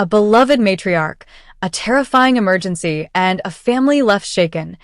A beloved matriarch, a terrifying emergency, and a family left shaken.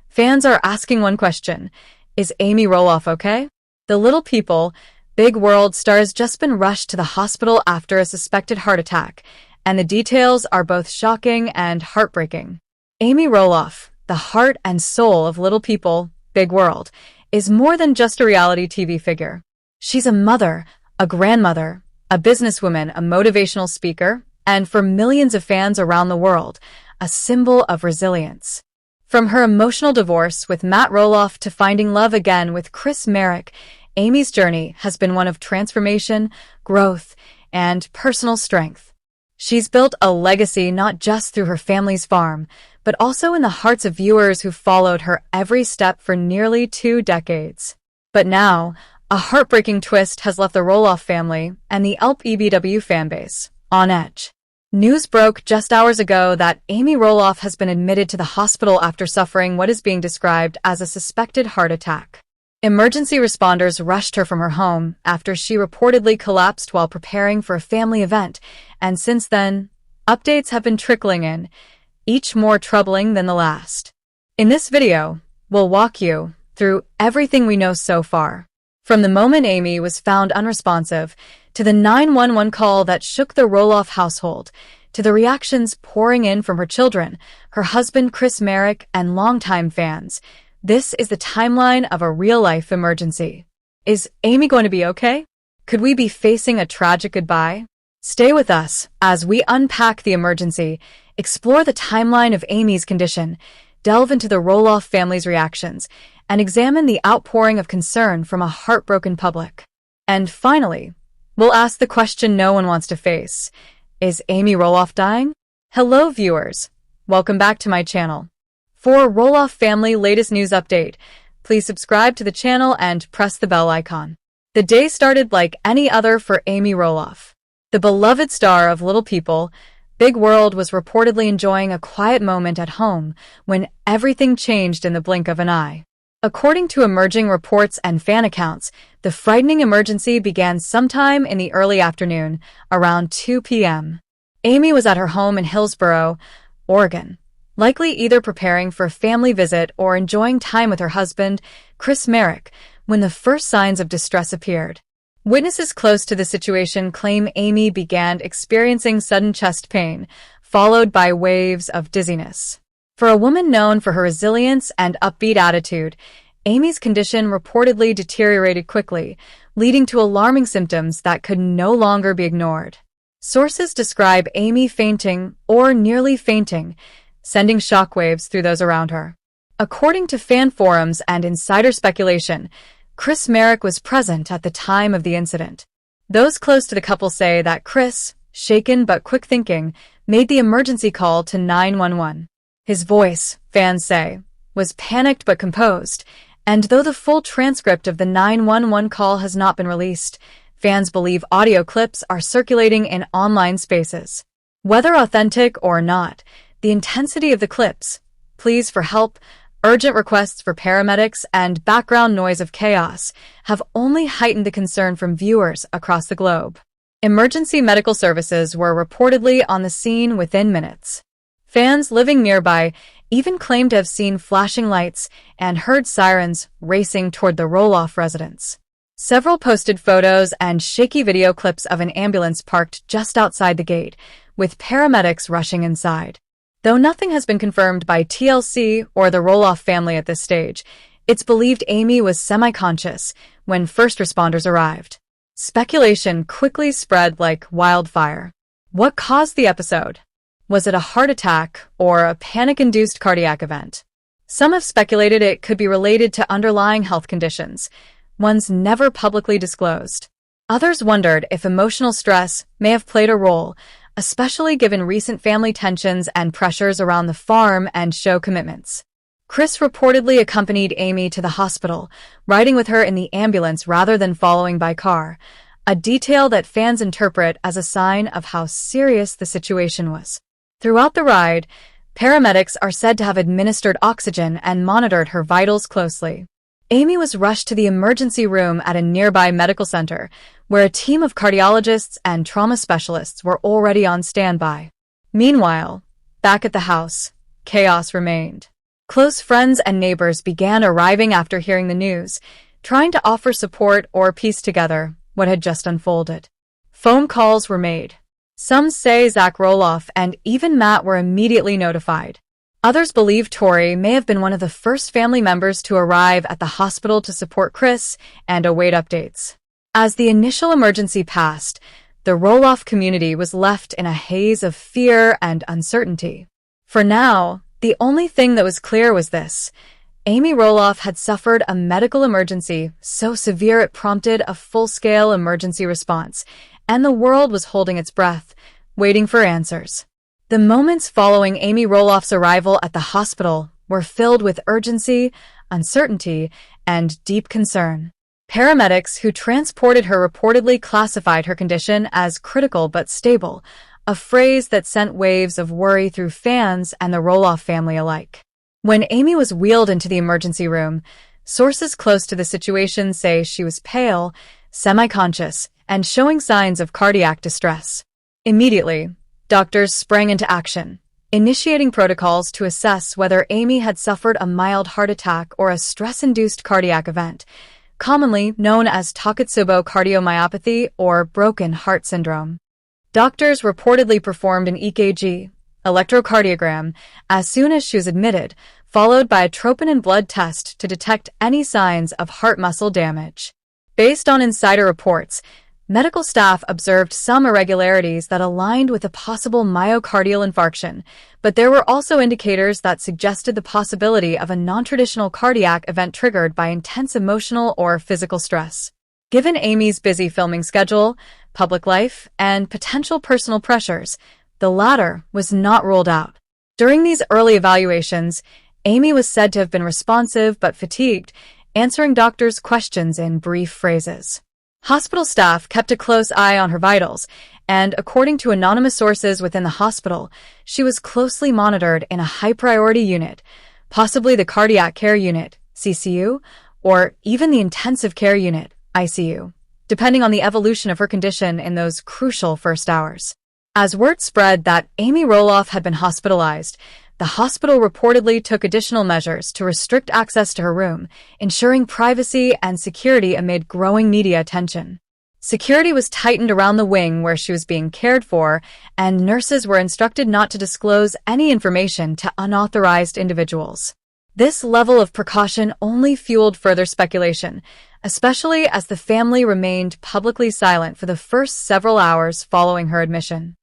Fans are asking one question: is Amy Roloff okay? The Little People, Big World star has just been rushed to the hospital after a suspected heart attack, and the details are both shocking and heartbreaking. Amy Roloff, the heart and soul of Little People, Big World, is more than just a reality TV figure. She's a mother, a grandmother, a businesswoman, a motivational speaker, and for millions of fans around the world, a symbol of resilience. From her emotional divorce with Matt Roloff to finding love again with Chris Marek, Amy's journey has been one of transformation, growth, and personal strength. She's built a legacy not just through her family's farm, but also in the hearts of viewers who followed her every step for nearly 2 decades. But now, a heartbreaking twist has left the Roloff family and the LPBW fanbase on edge. News broke just hours ago that Amy Roloff has been admitted to the hospital after suffering what is being described as a suspected heart attack. Emergency responders rushed her from her home after she reportedly collapsed while preparing for a family event, and since then, updates have been trickling in, each more troubling than the last. In this video, we'll walk you through everything we know so far. From the moment Amy was found unresponsive, to the 911 call that shook the Roloff household, to the reactions pouring in from her children, her husband Chris Marek, and longtime fans, this is the timeline of a real-life emergency. Is Amy going to be okay? Could we be facing a tragic goodbye? Stay with us as we unpack the emergency, explore the timeline of Amy's condition, delve into the Roloff family's reactions, and examine the outpouring of concern from a heartbroken public. And finally, we'll ask the question no one wants to face: is Amy Roloff dying? Hello viewers, welcome back to my channel. For Roloff family latest news update, please subscribe to the channel and press the bell icon. The day started like any other for Amy Roloff. The beloved star of Little People, Big World was reportedly enjoying a quiet moment at home when everything changed in the blink of an eye. According to emerging reports and fan accounts, the frightening emergency began sometime in the early afternoon, around 2 p.m. Amy was at her home in Hillsboro, Oregon, likely either preparing for a family visit or enjoying time with her husband, Chris Marek, when the first signs of distress appeared. Witnesses close to the situation claim Amy began experiencing sudden chest pain, followed by waves of dizziness. For a woman known for her resilience and upbeat attitude, Amy's condition reportedly deteriorated quickly, leading to alarming symptoms that could no longer be ignored. Sources describe Amy fainting or nearly fainting, sending shockwaves through those around her. According to fan forums and insider speculation, Chris Marek was present at the time of the incident. Those close to the couple say that Chris, shaken but quick thinking, made the emergency call to 911. His voice, fans say, was panicked but composed, and though the full transcript of the 911 call has not been released, fans believe audio clips are circulating in online spaces. Whether authentic or not, the intensity of the clips, pleas for help, urgent requests for paramedics, and background noise of chaos have only heightened the concern from viewers across the globe. Emergency medical services were reportedly on the scene within minutes. Fans living nearby even claimed to have seen flashing lights and heard sirens racing toward the Roloff residence. Several posted photos and shaky video clips of an ambulance parked just outside the gate, with paramedics rushing inside. Though nothing has been confirmed by TLC or the Roloff family at this stage, it's believed Amy was semi-conscious when first responders arrived. Speculation quickly spread like wildfire. What caused the episode? Was it a heart attack or a panic-induced cardiac event? Some have speculated it could be related to underlying health conditions, ones never publicly disclosed. Others wondered if emotional stress may have played a role, especially given recent family tensions and pressures around the farm and show commitments. Chris reportedly accompanied Amy to the hospital, riding with her in the ambulance rather than following by car, a detail that fans interpret as a sign of how serious the situation was. Throughout the ride, paramedics are said to have administered oxygen and monitored her vitals closely. Amy was rushed to the emergency room at a nearby medical center, where a team of cardiologists and trauma specialists were already on standby. Meanwhile, back at the house, chaos remained. Close friends and neighbors began arriving after hearing the news, trying to offer support or piece together what had just unfolded. Phone calls were made. Some say Zach Roloff and even Matt were immediately notified. Others believe Tori may have been one of the first family members to arrive at the hospital to support Chris and await updates. As the initial emergency passed, the Roloff community was left in a haze of fear and uncertainty. For now, the only thing that was clear was this: Amy Roloff had suffered a medical emergency so severe it prompted a full-scale emergency response, and the world was holding its breath, waiting for answers. The moments following Amy Roloff's arrival at the hospital were filled with urgency, uncertainty, and deep concern. Paramedics who transported her reportedly classified her condition as critical but stable, a phrase that sent waves of worry through fans and the Roloff family alike. When Amy was wheeled into the emergency room, sources close to the situation say she was pale, semi-conscious, and showing signs of cardiac distress. Immediately, doctors sprang into action, initiating protocols to assess whether Amy had suffered a mild heart attack or a stress-induced cardiac event, commonly known as Takotsubo cardiomyopathy or broken heart syndrome. Doctors reportedly performed an EKG, electrocardiogram, as soon as she was admitted, followed by a troponin blood test to detect any signs of heart muscle damage. Based on insider reports, medical staff observed some irregularities that aligned with a possible myocardial infarction, but there were also indicators that suggested the possibility of a non-traditional cardiac event triggered by intense emotional or physical stress. Given Amy's busy filming schedule, public life, and potential personal pressures, the latter was not ruled out. During these early evaluations, Amy was said to have been responsive but fatigued, answering doctors' questions in brief phrases. Hospital staff kept a close eye on her vitals, and according to anonymous sources within the hospital, she was closely monitored in a high-priority unit, possibly the cardiac care unit, CCU, or even the intensive care unit, ICU, depending on the evolution of her condition in those crucial first hours. As word spread that Amy Roloff had been hospitalized, the hospital reportedly took additional measures to restrict access to her room, ensuring privacy and security amid growing media attention. Security was tightened around the wing where she was being cared for, and nurses were instructed not to disclose any information to unauthorized individuals. This level of precaution only fueled further speculation, especially as the family remained publicly silent for the first several hours following her admission.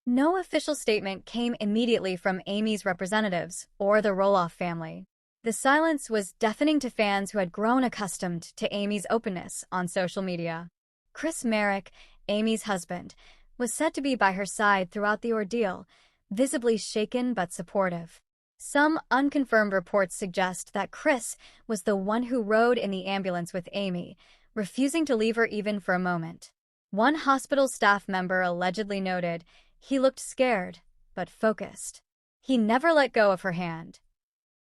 No official statement came immediately from Amy's representatives or the Roloff family. The silence was deafening to fans who had grown accustomed to Amy's openness on social media. Chris Merrick, Amy's husband, was said to be by her side throughout the ordeal, visibly shaken but supportive. Some unconfirmed reports suggest that Chris was the one who rode in the ambulance with Amy, refusing to leave her even for a moment. One hospital staff member allegedly noted, "He looked scared, but focused. He never let go of her hand."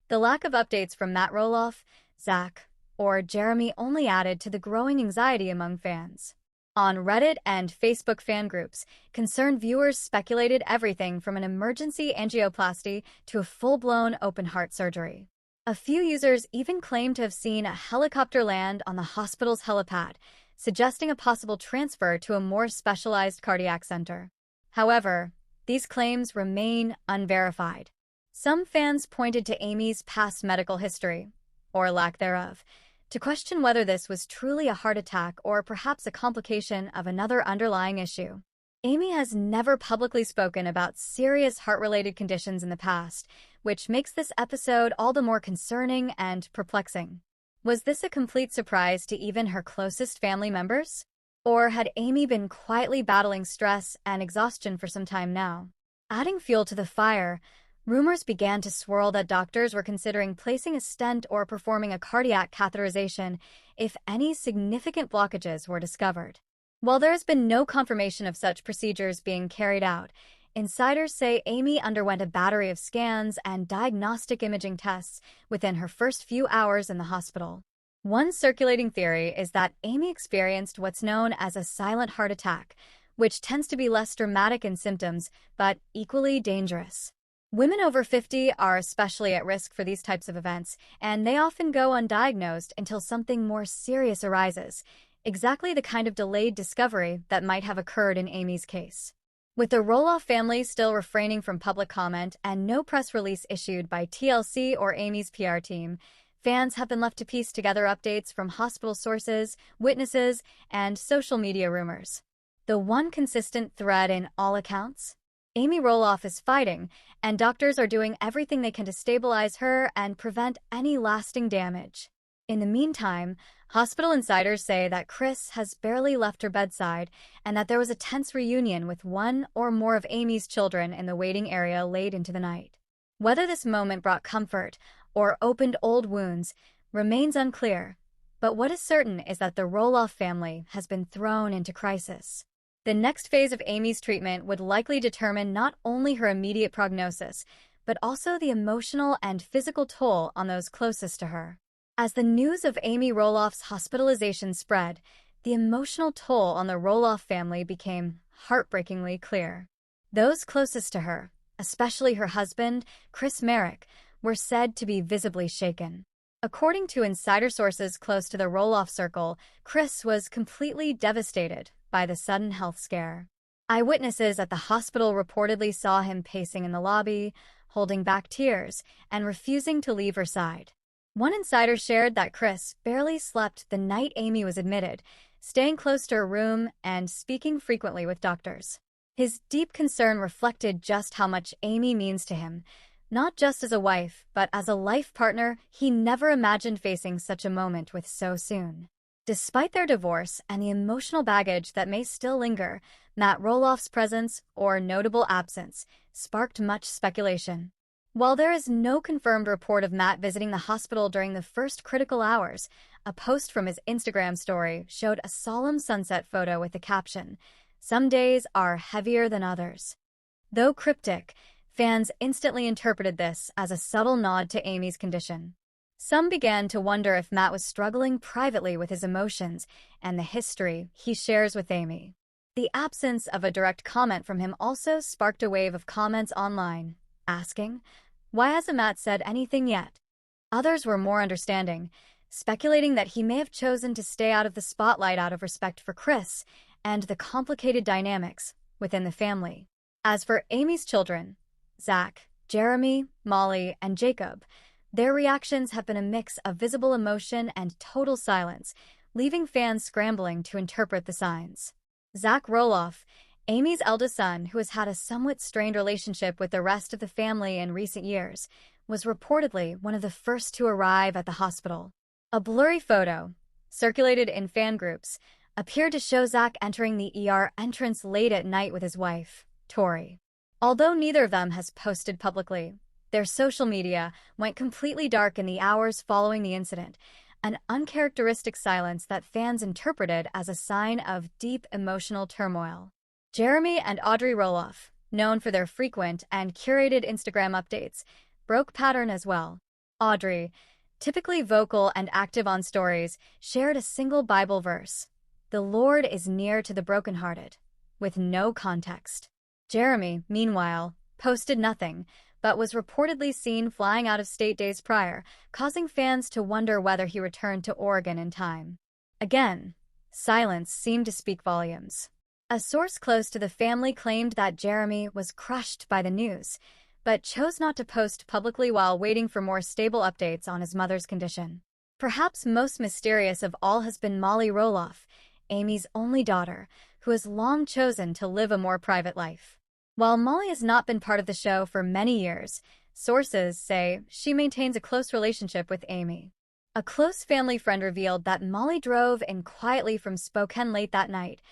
The lack of updates from Matt Roloff, Zach, or Jeremy only added to the growing anxiety among fans. On Reddit and Facebook fan groups, concerned viewers speculated everything from an emergency angioplasty to a full-blown open-heart surgery. A few users even claimed to have seen a helicopter land on the hospital's helipad, suggesting a possible transfer to a more specialized cardiac center. However, these claims remain unverified. Some fans pointed to Amy's past medical history, or lack thereof, to question whether this was truly a heart attack or perhaps a complication of another underlying issue. Amy has never publicly spoken about serious heart-related conditions in the past, which makes this episode all the more concerning and perplexing. Was this a complete surprise to even her closest family members? Or had Amy been quietly battling stress and exhaustion for some time now? Adding fuel to the fire, rumors began to swirl that doctors were considering placing a stent or performing a cardiac catheterization if any significant blockages were discovered. While there has been no confirmation of such procedures being carried out, insiders say Amy underwent a battery of scans and diagnostic imaging tests within her first few hours in the hospital. One circulating theory is that Amy experienced what's known as a silent heart attack, which tends to be less dramatic in symptoms, but equally dangerous. Women over 50 are especially at risk for these types of events, and they often go undiagnosed until something more serious arises, exactly the kind of delayed discovery that might have occurred in Amy's case. With the Roloff family still refraining from public comment and no press release issued by TLC or Amy's PR team, fans have been left to piece together updates from hospital sources, witnesses, and social media rumors. The one consistent thread in all accounts? Amy Roloff is fighting, and doctors are doing everything they can to stabilize her and prevent any lasting damage. In the meantime, hospital insiders say that Chris has barely left her bedside and that there was a tense reunion with one or more of Amy's children in the waiting area late into the night. Whether this moment brought comfort or opened old wounds remains unclear, but what is certain is that the Roloff family has been thrown into crisis. The next phase of Amy's treatment would likely determine not only her immediate prognosis, but also the emotional and physical toll on those closest to her. As the news of Amy Roloff's hospitalization spread, the emotional toll on the Roloff family became heartbreakingly clear. Those closest to her, especially her husband, Chris Merrick, were said to be visibly shaken. According to insider sources close to the Roloff circle, Chris was completely devastated by the sudden health scare. Eyewitnesses at the hospital reportedly saw him pacing in the lobby, holding back tears, and refusing to leave her side. One insider shared that Chris barely slept the night Amy was admitted, staying close to her room and speaking frequently with doctors. His deep concern reflected just how much Amy means to him, not just as a wife, but as a life partner he never imagined facing such a moment with so soon. Despite their divorce and the emotional baggage that may still linger, Matt Roloff's presence, or notable absence, sparked much speculation. While there is no confirmed report of Matt visiting the hospital during the first critical hours, a post from his Instagram story showed a solemn sunset photo with the caption, "Some days are heavier than others." Though cryptic, fans instantly interpreted this as a subtle nod to Amy's condition. Some began to wonder if Matt was struggling privately with his emotions and the history he shares with Amy. The absence of a direct comment from him also sparked a wave of comments online, asking, "Why hasn't Matt said anything yet?" Others were more understanding, speculating that he may have chosen to stay out of the spotlight out of respect for Chris and the complicated dynamics within the family. As for Amy's children, Zach, Jeremy, Molly, and Jacob, their reactions have been a mix of visible emotion and total silence, leaving fans scrambling to interpret the signs. Zach Roloff, Amy's eldest son, who has had a somewhat strained relationship with the rest of the family in recent years, was reportedly one of the first to arrive at the hospital. A blurry photo, circulated in fan groups, appeared to show Zach entering the ER entrance late at night with his wife, Tori. Although neither of them has posted publicly, their social media went completely dark in the hours following the incident, an uncharacteristic silence that fans interpreted as a sign of deep emotional turmoil. Jeremy and Audrey Roloff, known for their frequent and curated Instagram updates, broke pattern as well. Audrey, typically vocal and active on stories, shared a single Bible verse, "The Lord is near to the brokenhearted," with no context. Jeremy, meanwhile, posted nothing, but was reportedly seen flying out of state days prior, causing fans to wonder whether he returned to Oregon in time. Again, silence seemed to speak volumes. A source close to the family claimed that Jeremy was crushed by the news, but chose not to post publicly while waiting for more stable updates on his mother's condition. Perhaps most mysterious of all has been Molly Roloff, Amy's only daughter, who has long chosen to live a more private life. While Molly has not been part of the show for many years, sources say she maintains a close relationship with Amy. A close family friend revealed that Molly drove in quietly from Spokane late that night,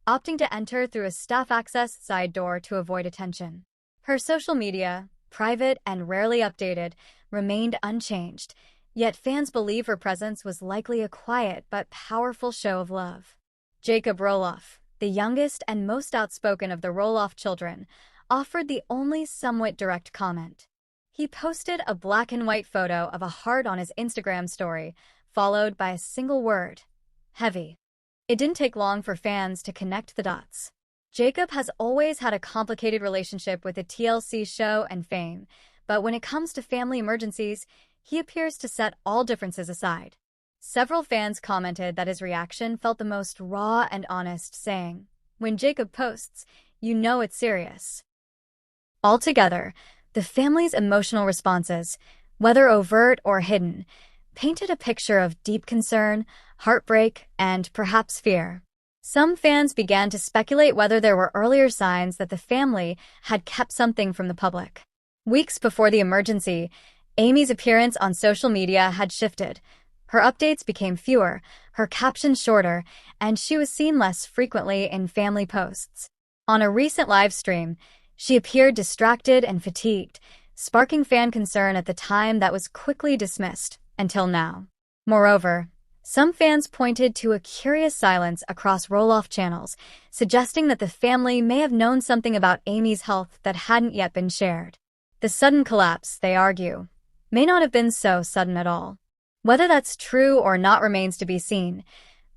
opting to enter through a staff access side door to avoid attention. Her social media, private and rarely updated, remained unchanged, yet fans believe her presence was likely a quiet but powerful show of love. Jacob Roloff, the youngest and most outspoken of the Roloff children, offered the only somewhat direct comment. He posted a black and white photo of a heart on his Instagram story, followed by a single word: heavy. It didn't take long for fans to connect the dots. Jacob has always had a complicated relationship with the TLC show and fame, but when it comes to family emergencies, he appears to set all differences aside. Several fans commented that his reaction felt the most raw and honest, saying, "When Jacob posts, you know it's serious." Altogether, the family's emotional responses, whether overt or hidden, painted a picture of deep concern, heartbreak, and perhaps fear. Some fans began to speculate whether there were earlier signs that the family had kept something from the public. Weeks before the emergency, Amy's appearance on social media had shifted. Her updates became fewer, her captions shorter, and she was seen less frequently in family posts. On a recent live stream, she appeared distracted and fatigued, sparking fan concern at the time that was quickly dismissed, until now. Moreover, some fans pointed to a curious silence across Roloff channels, suggesting that the family may have known something about Amy's health that hadn't yet been shared. The sudden collapse, they argue, may not have been so sudden at all. Whether that's true or not remains to be seen,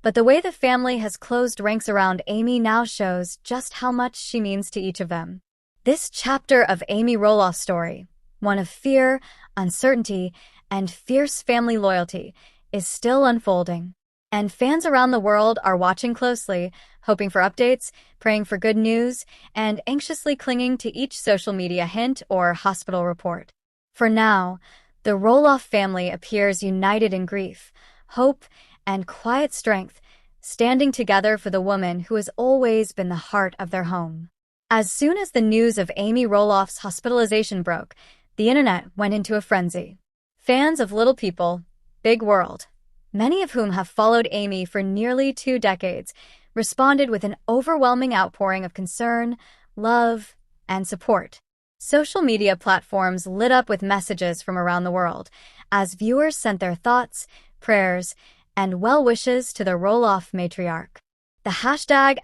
but the way the family has closed ranks around Amy now shows just how much she means to each of them. This chapter of Amy Roloff's story, one of fear, uncertainty, and fierce family loyalty, is still unfolding. And fans around the world are watching closely, hoping for updates, praying for good news, and anxiously clinging to each social media hint or hospital report. For now, the Roloff family appears united in grief, hope, and quiet strength, standing together for the woman who has always been the heart of their home. As soon as the news of Amy Roloff's hospitalization broke, the internet went into a frenzy. Fans of Little People, Big World, many of whom have followed Amy for nearly 2 decades, responded with an overwhelming outpouring of concern, love, and support. Social media platforms lit up with messages from around the world as viewers sent their thoughts, prayers, and well wishes to the Roloff matriarch. The hashtag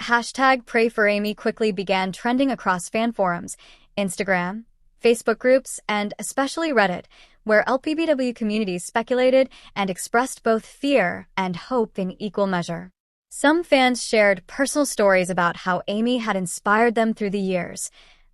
#PrayForAmy quickly began trending across fan forums, Instagram, Facebook groups, and especially Reddit, where LPBW communities speculated and expressed both fear and hope in equal measure. Some fans shared personal stories about how Amy had inspired them through the years,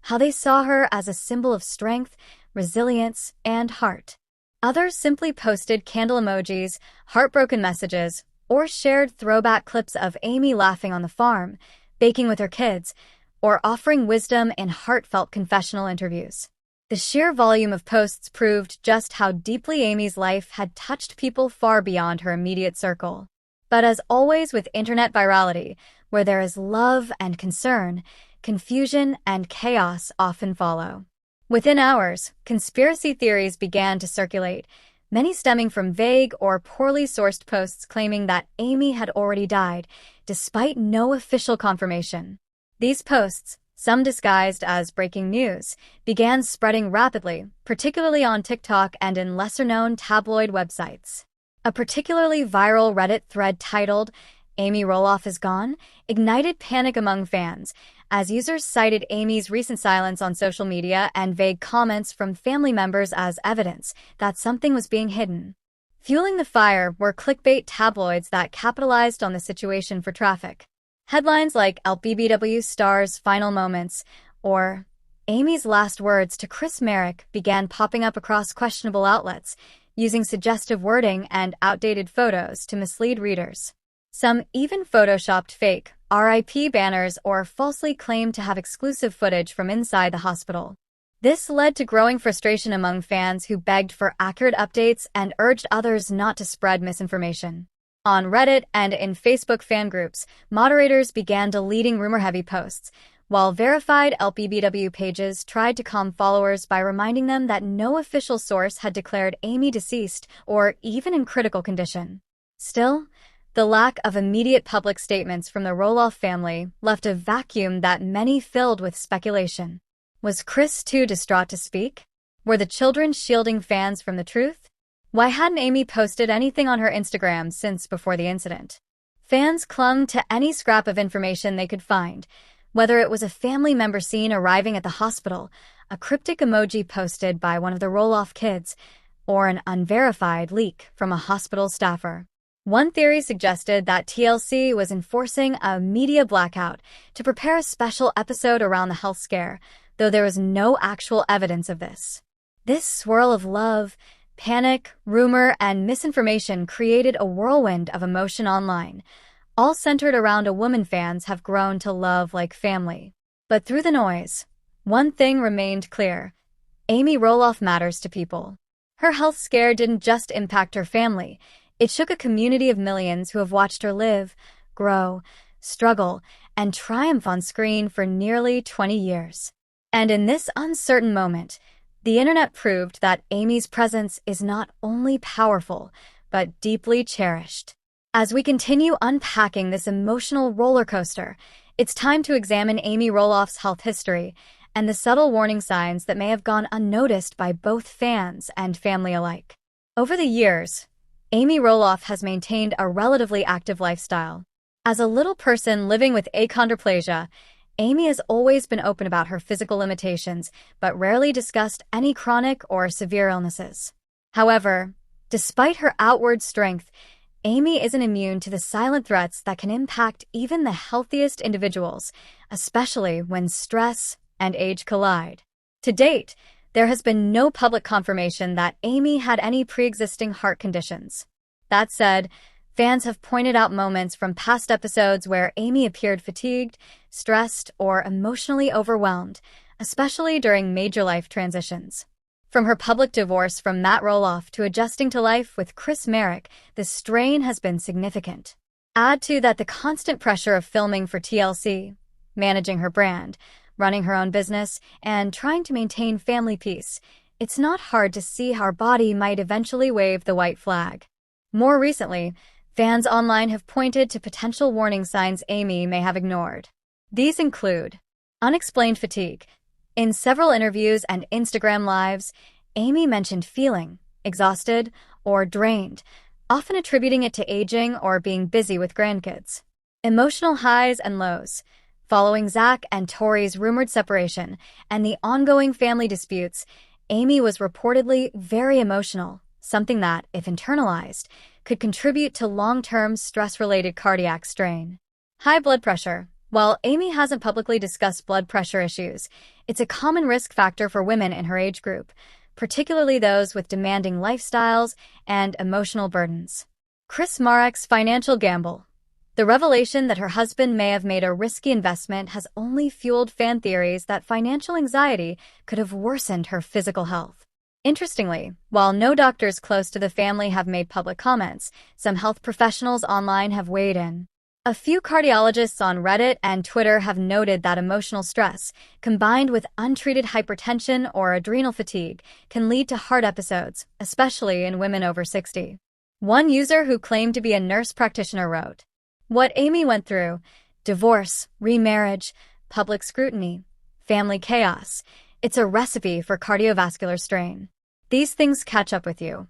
how they saw her as a symbol of strength, resilience, and heart. Others simply posted candle emojis, heartbroken messages, or shared throwback clips of Amy laughing on the farm, baking with her kids, or offering wisdom in heartfelt confessional interviews. The sheer volume of posts proved just how deeply Amy's life had touched people far beyond her immediate circle. But as always with internet virality, where there is love and concern, confusion and chaos often follow. Within hours, conspiracy theories began to circulate, many stemming from vague or poorly sourced posts claiming that Amy had already died, despite no official confirmation. These posts, some disguised as breaking news, began spreading rapidly, particularly on TikTok and in lesser-known tabloid websites. A particularly viral Reddit thread titled, "Amy Roloff is Gone," ignited panic among fans, as users cited Amy's recent silence on social media and vague comments from family members as evidence that something was being hidden. Fueling the fire were clickbait tabloids that capitalized on the situation for traffic. Headlines like "LPBW stars final moments" or "Amy's last words to Chris Merrick" began popping up across questionable outlets, using suggestive wording and outdated photos to mislead readers. Some even photoshopped fake RIP banners or falsely claimed to have exclusive footage from inside the hospital. This led to growing frustration among fans who begged for accurate updates and urged others not to spread misinformation. On Reddit and in Facebook fan groups, moderators began deleting rumor-heavy posts, while verified LPBW pages tried to calm followers by reminding them that no official source had declared Amy deceased or even in critical condition. Still, the lack of immediate public statements from the Roloff family left a vacuum that many filled with speculation. Was Chris too distraught to speak? Were the children shielding fans from the truth? Why hadn't Amy posted anything on her Instagram since before the incident? Fans clung to any scrap of information they could find, whether it was a family member seen arriving at the hospital, a cryptic emoji posted by one of the Roloff kids, or an unverified leak from a hospital staffer. One theory suggested that TLC was enforcing a media blackout to prepare a special episode around the health scare, though there was no actual evidence of this. This swirl of love, panic, rumor, and misinformation created a whirlwind of emotion online, all centered around a woman fans have grown to love like family. But through the noise, one thing remained clear: Amy Roloff matters to people. Her health scare didn't just impact her family, it shook a community of millions who have watched her live, grow, struggle, and triumph on screen for nearly 20 years. And in this uncertain moment, the internet proved that Amy's presence is not only powerful, but deeply cherished. As we continue unpacking this emotional roller coaster, it's time to examine Amy Roloff's health history and the subtle warning signs that may have gone unnoticed by both fans and family alike. Over the years, Amy Roloff has maintained a relatively active lifestyle. As a little person living with achondroplasia, Amy has always been open about her physical limitations, but rarely discussed any chronic or severe illnesses. However, despite her outward strength, Amy isn't immune to the silent threats that can impact even the healthiest individuals, especially when stress and age collide. To date, there has been no public confirmation that Amy had any pre-existing heart conditions. That said, fans have pointed out moments from past episodes where Amy appeared fatigued, stressed, or emotionally overwhelmed, especially during major life transitions. From her public divorce from Matt Roloff to adjusting to life with Chris Merrick, the strain has been significant. Add to that the constant pressure of filming for TLC, managing her brand, running her own business, and trying to maintain family peace, it's not hard to see how her body might eventually wave the white flag. More recently, fans online have pointed to potential warning signs Amy may have ignored. These include unexplained fatigue. In several interviews and Instagram lives, Amy mentioned feeling exhausted or drained, often attributing it to aging or being busy with grandkids. Emotional highs and lows. Following Zach and Tori's rumored separation and the ongoing family disputes, Amy was reportedly very emotional, something that, if internalized, could contribute to long-term stress-related cardiac strain. High blood pressure. While Amy hasn't publicly discussed blood pressure issues, it's a common risk factor for women in her age group, particularly those with demanding lifestyles and emotional burdens. Chris Marek's financial gamble. The revelation that her husband may have made a risky investment has only fueled fan theories that financial anxiety could have worsened her physical health. Interestingly, while no doctors close to the family have made public comments, some health professionals online have weighed in. A few cardiologists on Reddit and Twitter have noted that emotional stress, combined with untreated hypertension or adrenal fatigue, can lead to heart episodes, especially in women over 60. One user who claimed to be a nurse practitioner wrote, "What Amy went through: divorce, remarriage, public scrutiny, family chaos. It's a recipe for cardiovascular strain. These things catch up with you."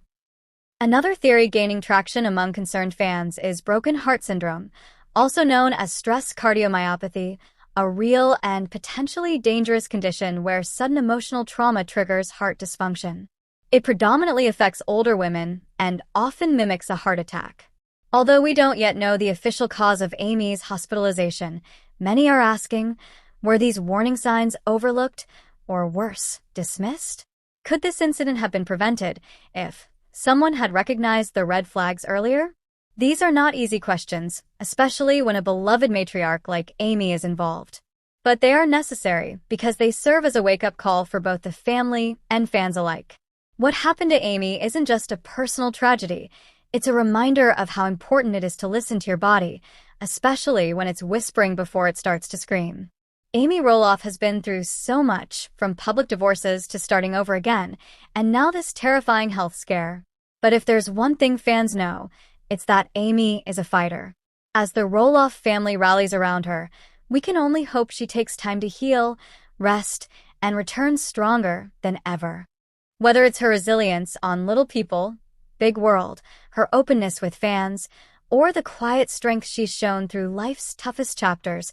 Another theory gaining traction among concerned fans is broken heart syndrome, also known as stress cardiomyopathy, a real and potentially dangerous condition where sudden emotional trauma triggers heart dysfunction. It predominantly affects older women and often mimics a heart attack. Although we don't yet know the official cause of Amy's hospitalization, many are asking, were these warning signs overlooked or worse, dismissed? Could this incident have been prevented if someone had recognized the red flags earlier? These are not easy questions, especially when a beloved matriarch like Amy is involved. But they are necessary because they serve as a wake-up call for both the family and fans alike. What happened to Amy isn't just a personal tragedy. It's a reminder of how important it is to listen to your body, especially when it's whispering before it starts to scream. Amy Roloff has been through so much, from public divorces to starting over again, and now this terrifying health scare. But if there's one thing fans know, it's that Amy is a fighter. As the Roloff family rallies around her, we can only hope she takes time to heal, rest, and return stronger than ever. Whether it's her resilience on Little People, Big World, her openness with fans, or the quiet strength she's shown through life's toughest chapters,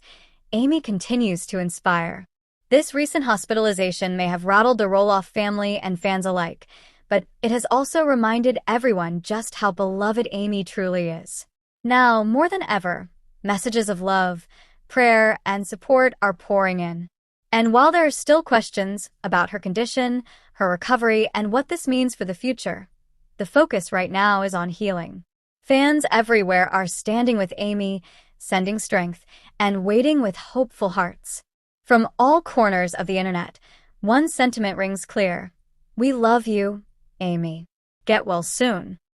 Amy continues to inspire. This recent hospitalization may have rattled the Roloff family and fans alike, but it has also reminded everyone just how beloved Amy truly is. Now, more than ever, messages of love, prayer, and support are pouring in. And while there are still questions about her condition, her recovery, and what this means for the future, the focus right now is on healing. Fans everywhere are standing with Amy, sending strength, and waiting with hopeful hearts. From all corners of the internet, one sentiment rings clear. We love you, Amy. Get well soon.